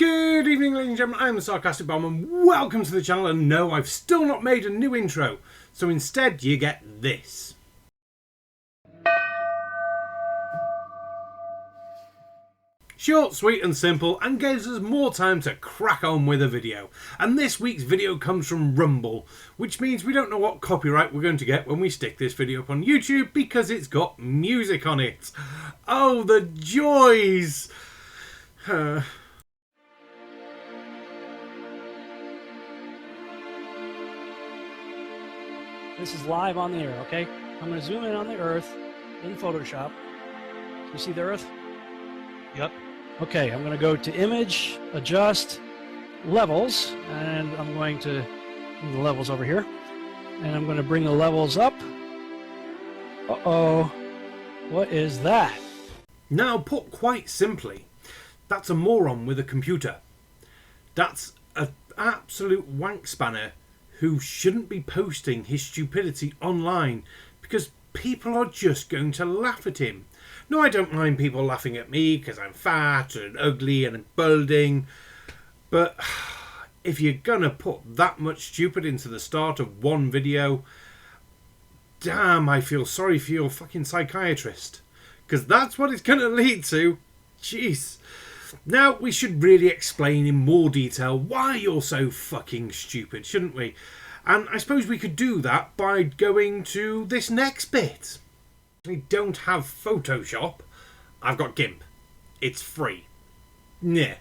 Good evening, ladies and gentlemen, I'm the Sarcastic Bomb and welcome to the channel. And no, I've still not made a new intro, so instead you get this. Short, sweet and simple, and gives us more time to crack on with a video. And this week's video comes from Rumble, which means we don't know what copyright we're going to get when we stick this video up on YouTube because it's got music on it. Oh, the joys! This is live on the air, okay? I'm going to zoom in on the Earth in Photoshop. You see the Earth? Yep. Okay, I'm going to go to Image, Adjust, Levels, and I'm going to move the levels over here. And I'm going to bring the levels up. Uh-oh. What is that? Now, put quite simply, that's a moron with a computer. That's an absolute wank spanner who shouldn't be posting his stupidity online because people are just going to laugh at him. No, I don't mind people laughing at me because I'm fat and ugly and balding, but if you're gonna put that much stupid into the start of one video, damn, I feel sorry for your fucking psychiatrist, because that's what it's gonna lead to. Jeez. Now, we should really explain in more detail why you're so fucking stupid, shouldn't we? And I suppose we could do that by going to this next bit. I don't have Photoshop. I've got GIMP. It's free. Yeah.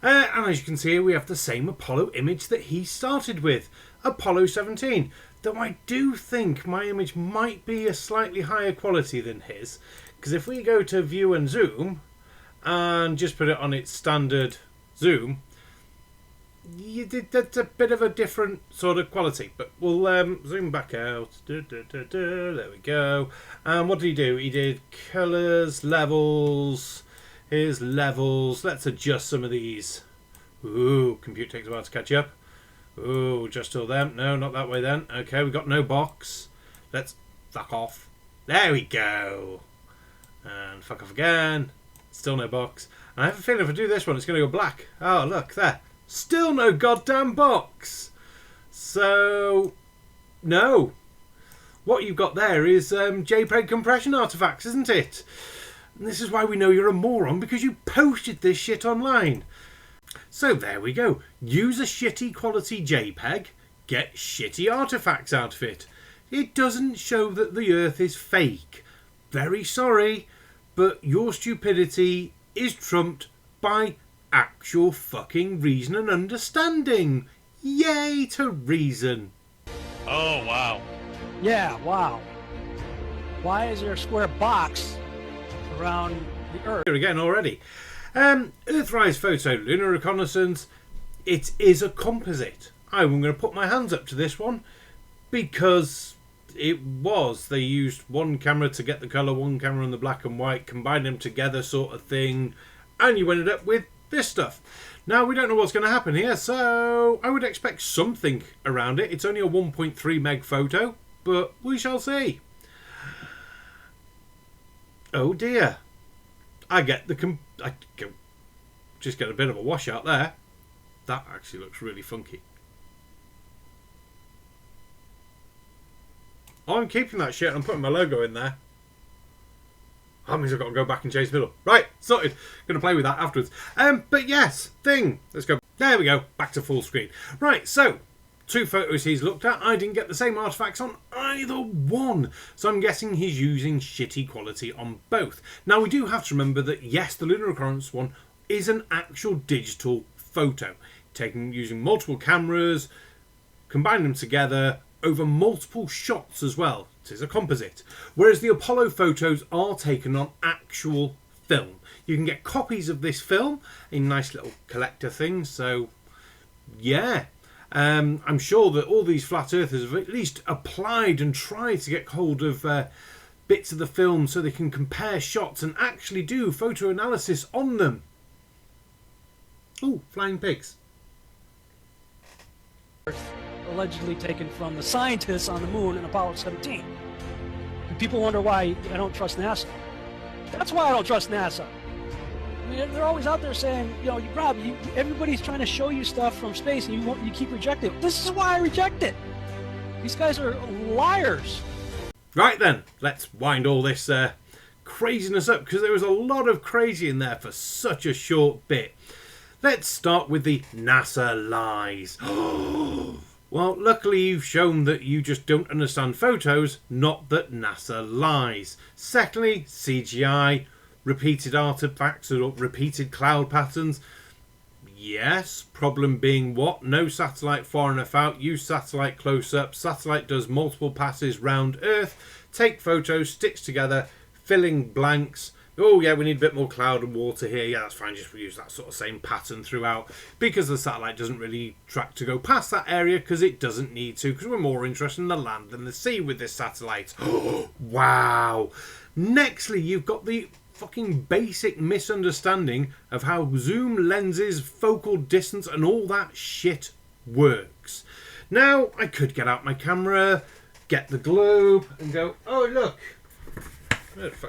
And as you can see, we have the same Apollo image that he started with, Apollo 17. Though I do think my image might be a slightly higher quality than his, because if we go to View and Zoom, and just put it on its standard zoom, that's a bit of a different sort of quality. But we'll zoom back out. There we go. And what did he do? He did colours, levels. Here's levels. Let's adjust some of these. Ooh, computer takes a while to catch up. Ooh, just all them. No, not that way then. Okay, we got no box. Let's fuck off. There we go. And fuck off again. Still no box. And I have a feeling if I do this one, it's going to go black. Oh, look, there. Still no goddamn box. So, no. What you've got there is JPEG compression artifacts, isn't it? And this is why we know you're a moron, because you posted this shit online. So there we go. Use a shitty quality JPEG, get shitty artifacts out of it. It doesn't show that the Earth is fake. Very sorry. But your stupidity is trumped by actual fucking reason and understanding. Yay to reason. Oh, wow. Yeah, wow. Why is there a square box around the Earth? Here again already. Earthrise photo, lunar reconnaissance. It is a composite. I'm going to put my hands up to this one because they used one camera to get the colour, one camera on the black and white, combined them together sort of thing, and you ended up with this stuff. Now, we don't know what's going to happen here, so I would expect something around it. It's only a 1.3 meg photo, but we shall see. Oh dear. I just get a bit of a washout there. That actually looks really funky. Oh, I'm keeping that shit and I'm putting my logo in there. That means I've got to go back and change the middle. Right, sorted. Going to play with that afterwards. But yes, thing. Let's go. There we go. Back to full screen. Right, so, two photos he's looked at. I didn't get the same artifacts on either one. So I'm guessing he's using shitty quality on both. Now, we do have to remember that, yes, the lunar reconnaissance one is an actual digital photo. Taken using multiple cameras, combine them together over multiple shots as well. It is a composite. Whereas the Apollo photos are taken on actual film. You can get copies of this film in nice little collector things. So, yeah. I'm sure that all these flat earthers have at least applied and tried to get hold of bits of the film so they can compare shots and actually do photo analysis on them. Oh, flying pigs. Allegedly taken from the scientists on the moon in Apollo 17. And people wonder why I don't trust NASA. That's why I don't trust NASA. mean, they're always out there saying, you know, Rob, everybody's trying to show you stuff from space, and you keep rejecting it. This is why I reject it. These guys are liars. Right then, let's wind all this craziness up, because there was a lot of crazy in there for such a short bit. Let's start with the NASA lies. Well, luckily you've shown that you just don't understand photos, not that NASA lies. Secondly, CGI, repeated artifacts or repeated cloud patterns. Yes, problem being what? No satellite far enough out, use satellite close up, satellite does multiple passes round Earth, take photos, sticks together, filling blanks. Oh yeah, we need a bit more cloud and water here. Yeah, that's fine, just use that sort of same pattern throughout, because the satellite doesn't really track to go past that area because it doesn't need to, because we're more interested in the land than the sea with this satellite. Wow. Nextly, you've got the fucking basic misunderstanding of how zoom lenses, focal distance and all that shit works. Now, I could get out my camera, get the globe and go, oh look,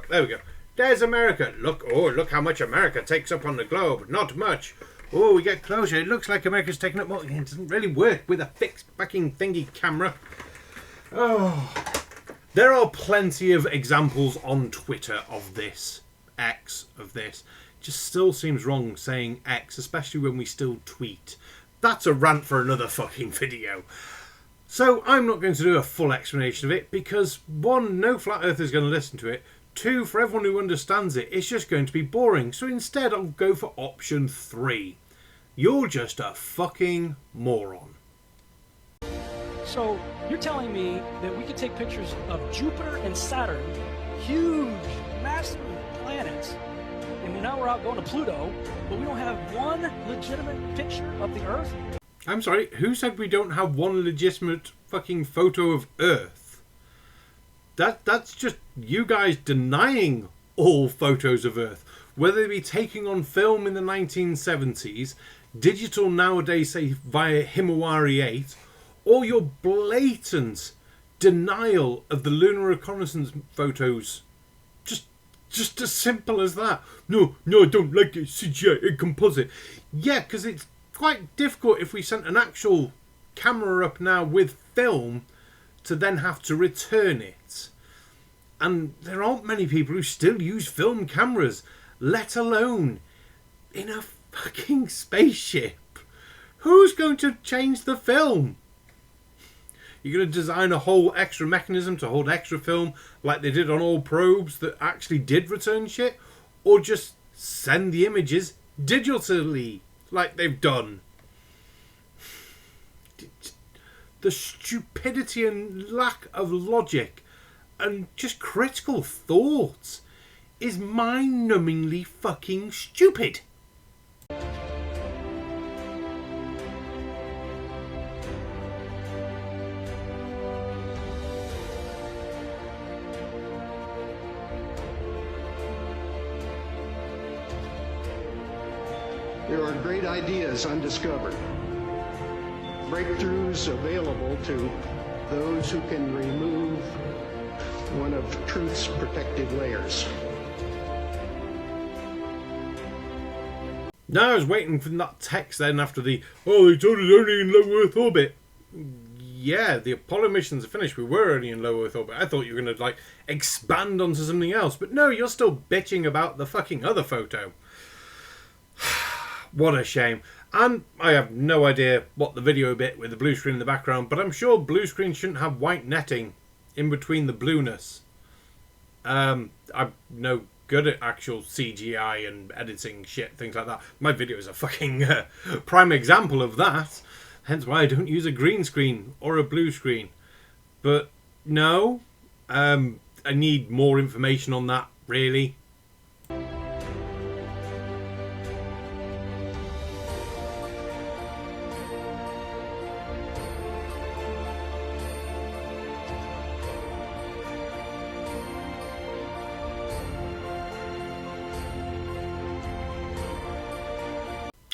there we go. There's America. Look, oh, look how much America takes up on the globe. Not much. Oh, we get closer. It looks like America's taking up more. It doesn't really work with a fixed fucking thingy camera. Oh. There are plenty of examples on Twitter of this. X of this. Just still seems wrong saying X, especially when we still tweet. That's a rant for another fucking video. So I'm not going to do a full explanation of it because, one, no flat earther is going to listen to it. Two, for everyone who understands it, it's just going to be boring. So instead, I'll go for option 3. You're just a fucking moron. So you're telling me that we could take pictures of Jupiter and Saturn, huge, massive planets, and now we're out going to Pluto, but we don't have one legitimate picture of the Earth? I'm sorry, who said we don't have one legitimate fucking photo of Earth? That's just you guys denying all photos of Earth. Whether they be taking on film in the 1970s, digital nowadays, say via Himawari 8, or your blatant denial of the lunar reconnaissance photos. Just as simple as that. No, I don't like it, CGI, a composite. Yeah, because it's quite difficult if we sent an actual camera up now with film to then have to return it. And there aren't many people who still use film cameras, let alone in a fucking spaceship. Who's going to change the film? You're going to design a whole extra mechanism to hold extra film like they did on all probes that actually did return shit? Or just send the images digitally like they've done? The stupidity and lack of logic and just critical thoughts is mind-numbingly fucking stupid. There are great ideas undiscovered, breakthroughs available to those who can remove one of truth's protective layers. No, I was waiting for that text then after they told us only in low Earth orbit. Yeah, the Apollo missions are finished. We were only in low Earth orbit. I thought you were going to, expand onto something else. But no, you're still bitching about the fucking other photo. What a shame. And I have no idea what the video bit with the blue screen in the background, but I'm sure blue screen shouldn't have white netting in between the blueness. I'm no good at actual CGI and editing shit, things like that. My video is a fucking prime example of that. Hence why I don't use a green screen or a blue screen. But no, I need more information on that, really.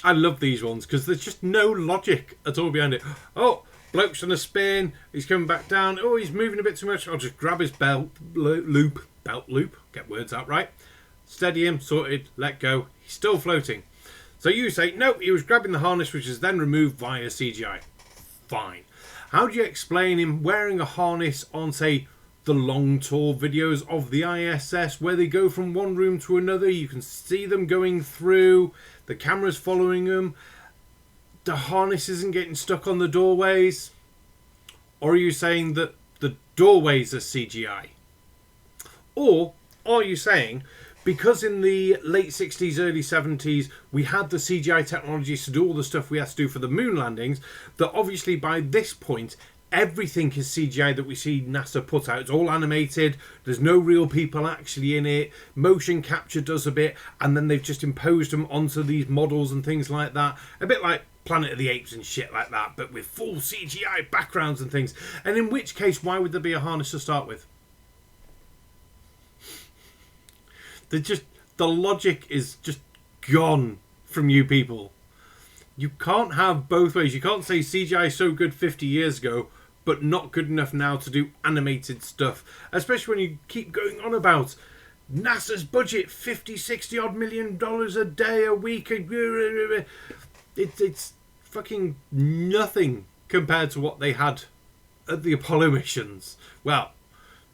I love these ones because there's just no logic at all behind it. Oh, bloke's on a spin. He's coming back down. Oh, he's moving a bit too much. I'll just grab his belt loop. Get words out right. Steady him, sorted, let go. He's still floating. So you say, no, he was grabbing the harness, which is then removed via CGI. Fine. How do you explain him wearing a harness on, say, the long tour videos of the ISS, where they go from one room to another? You can see them going through, the camera's following them, the harness isn't getting stuck on the doorways? Or are you saying that the doorways are CGI? Or are you saying, because in the late 60s, early 70s, we had the CGI technologies to do all the stuff we had to do for the moon landings, that obviously by this point, everything is CGI that we see NASA put out. It's all animated. There's no real people actually in it. Motion capture does a bit, and then they've just imposed them onto these models and things like that. A bit like Planet of the Apes and shit like that, but with full CGI backgrounds and things. And in which case, why would there be a harness to start with? The logic is just gone from you people. You can't have both ways. You can't say CGI is so good 50 years ago, but not good enough now to do animated stuff. Especially when you keep going on about NASA's budget, 50, 60 odd $1 million a day, a week. It's fucking nothing compared to what they had at the Apollo missions. Well,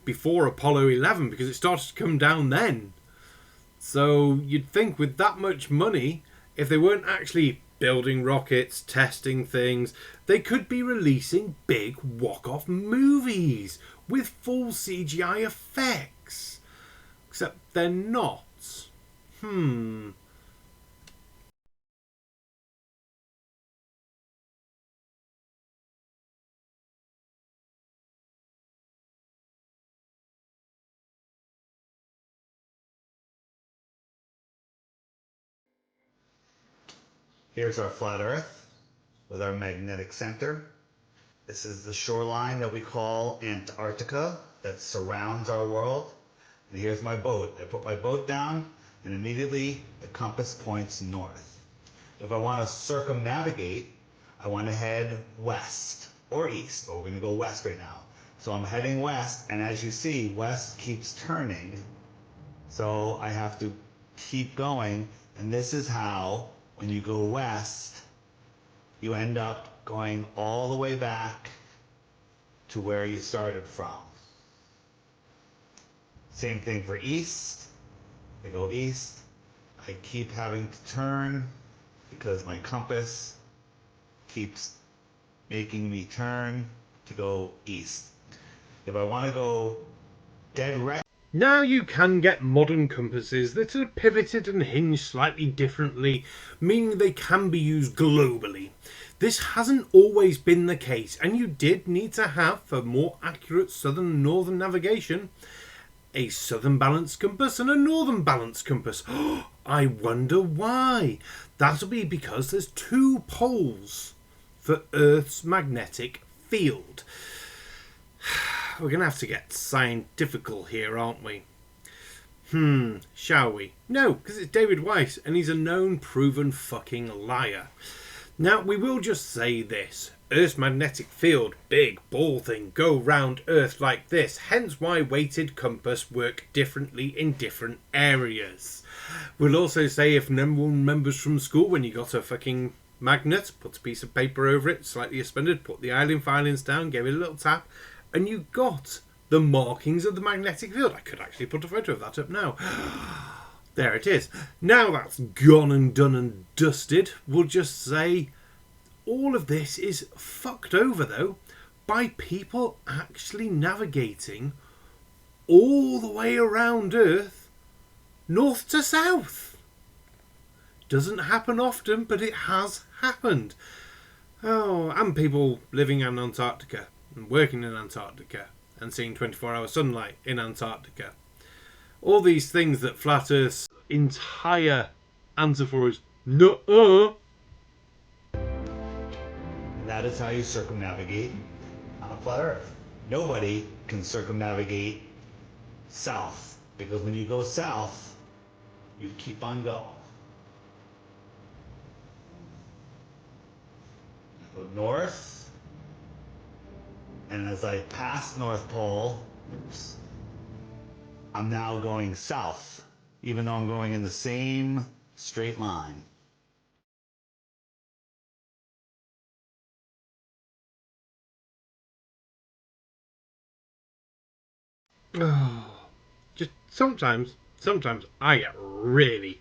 before Apollo 11, because it started to come down then. So you'd think with that much money, if they weren't actually building rockets, testing things, they could be releasing big walk-off movies with full CGI effects. Except they're not. Here's our flat Earth with our magnetic center. This is the shoreline that we call Antarctica that surrounds our world. And here's my boat. I put my boat down and immediately the compass points north. If I want to circumnavigate, I want to head west or east, but we're going to go west right now. So I'm heading west, and as you see, west keeps turning. So I have to keep going, and this is how, when you go west, you end up going all the way back to where you started from. Same thing for east. I go east. I keep having to turn because my compass keeps making me turn to go east. If I want to go dead right. Now you can get modern compasses that are pivoted and hinged slightly differently, meaning they can be used globally. This hasn't always been the case, and you did need to have, for more accurate southern and northern navigation, a southern balanced compass and a northern balanced compass. I wonder why. That'll be because there's two poles for Earth's magnetic field. We're going to have to get scientifical here, aren't we? Shall we? No, because it's David Weiss, and he's a known, proven fucking liar. Now, we will just say this. Earth's magnetic field, big ball thing, go round Earth like this, hence why weighted compass work differently in different areas. We'll also say, if no one remembers from school, when you got a fucking magnet, put a piece of paper over it, slightly suspended, put the island filings down, gave it a little tap, and you got the markings of the magnetic field. I could actually put a photo of that up now. There it is. Now that's gone and done and dusted, we'll just say all of this is fucked over, though, by people actually navigating all the way around Earth, north to south. Doesn't happen often, but it has happened. Oh, and people living in Antarctica and working in Antarctica and seeing 24-hour sunlight in Antarctica. All these things that Flat Earth's entire answer for is no. That is how you circumnavigate on a flat Earth. Nobody can circumnavigate south, because when you go south, you keep on going. Go north, and as I pass North Pole, I'm now going south, even though I'm going in the same straight line. Oh, just sometimes I get really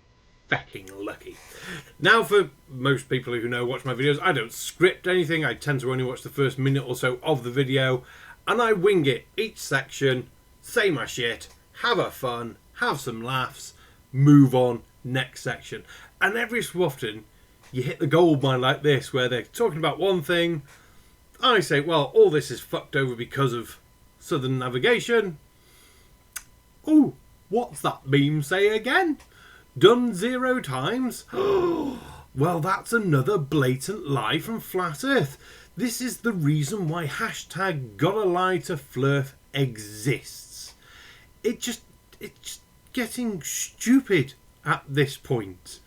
fucking lucky. Now, for most people who watch my videos, I don't script anything. I tend to only watch the first minute or so of the video, and I wing it each section, say my shit, have a fun, have some laughs, move on, next section. And every so often, you hit the gold mine like this, where they're talking about one thing. I say, well, all this is fucked over because of southern navigation. Oh, what's that meme say again? Done 0 times? Well, that's another blatant lie from Flat Earth. This is the reason why hashtag gotta lie to flirf exists. It's just getting stupid at this point.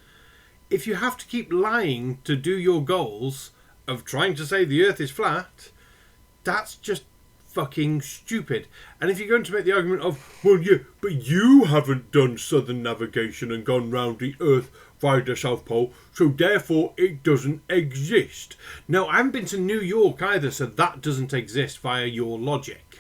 If you have to keep lying to do your goals of trying to say the Earth is flat, that's just fucking stupid. And if you're going to make the argument of, well, yeah, but you haven't done southern navigation and gone round the Earth via the South Pole, so therefore it doesn't exist. No, I haven't been to New York either, so that doesn't exist via your logic.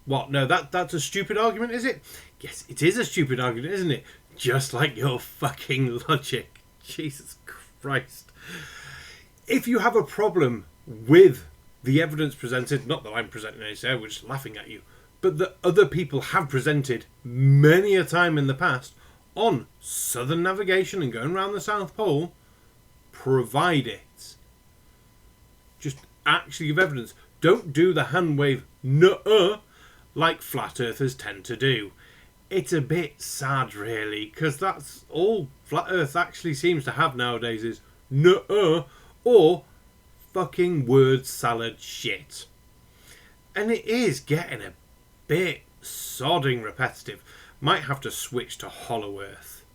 What? No, that's a stupid argument, is it? Yes, it is a stupid argument, isn't it? Just like your fucking logic. Jesus Christ. If you have a problem with the evidence presented, not that I'm presenting any today, we're just laughing at you, but that other people have presented many a time in the past on southern navigation and going around the South Pole, provide it. Just actually give evidence. Don't do the hand wave nuh-uh like flat earthers tend to do. It's a bit sad, really, because that's all flat earth actually seems to have nowadays is nuh-uh or fucking word salad shit. And it is getting a bit sodding repetitive. Might have to switch to Hollow Earth.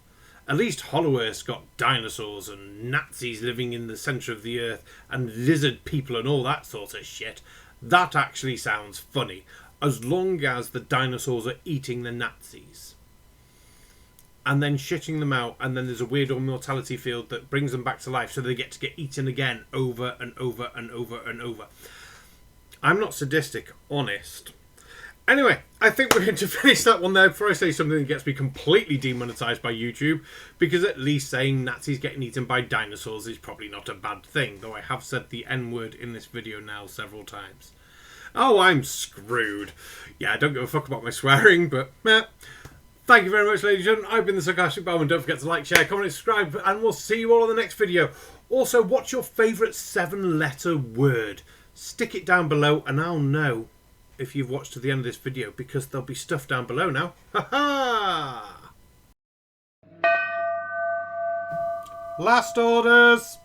At least Hollow Earth's got dinosaurs and Nazis living in the centre of the Earth and lizard people and all that sort of shit. That actually sounds funny, as long as the dinosaurs are eating the Nazis. And then shitting them out, and then there's a weird immortality field that brings them back to life, so they get to get eaten again over and over and over and over. I'm not sadistic, honest. Anyway, I think we're going to finish that one there before I say something that gets me completely demonetized by YouTube, because at least saying Nazis getting eaten by dinosaurs is probably not a bad thing, though I have said the N-word in this video now several times. Oh, I'm screwed. Yeah, I don't give a fuck about my swearing, but meh. Thank you very much, ladies and gentlemen. I've been the Sarcastic Bowman. Don't forget to like, share, comment, subscribe, and we'll see you all in the next video. Also, what's your favourite 7-letter word? Stick it down below, and I'll know if you've watched to the end of this video, because there'll be stuff down below now. Ha ha! Last orders!